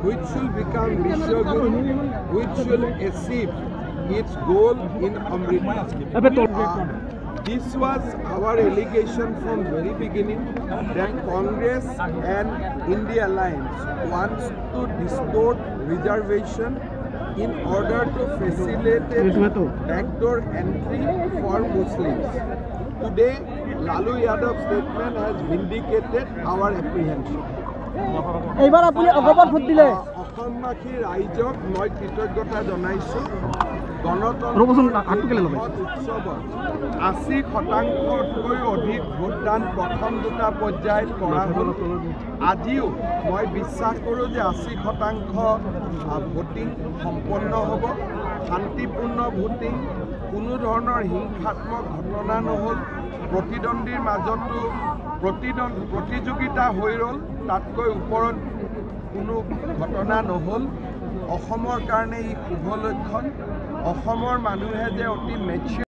which should become Vishwaguru, which should achieve its goal in Amritsar. This was our allegation from very beginning that Congress and India Alliance wants to distort reservation in order to facilitate backdoor entry for Muslims. Today, Lalu Yadav's statement has vindicated our apprehension. অসমবাসী ৰাইজক মই কৃতজ্ঞতা জনাইছোঁ। গণতন্ত্ৰ উৎসৱত 80% অধিক ভোটদান প্ৰথম দুটা পৰ্যায়ত কৰা হ'ল। আজিও মই বিশ্বাস কৰোঁ যে 80% ভোটিং সম্পন্ন হ'ব। শান্তিপূৰ্ণ ভোটিং, কোনো ধৰণৰ হিংসাত্মক ঘটনা নহ'ল। প্ৰতিদ্বন্দ্বীৰ মাজতো প্ৰতিযোগিতা হৈ ৰ'ল, তাতকৈ ওপৰত কোনো ঘটনা নহ'ল। অসমৰ কাৰণে ই শুভ লক্ষণ। অসমৰ মানুহে যে অতি মেচিউৰ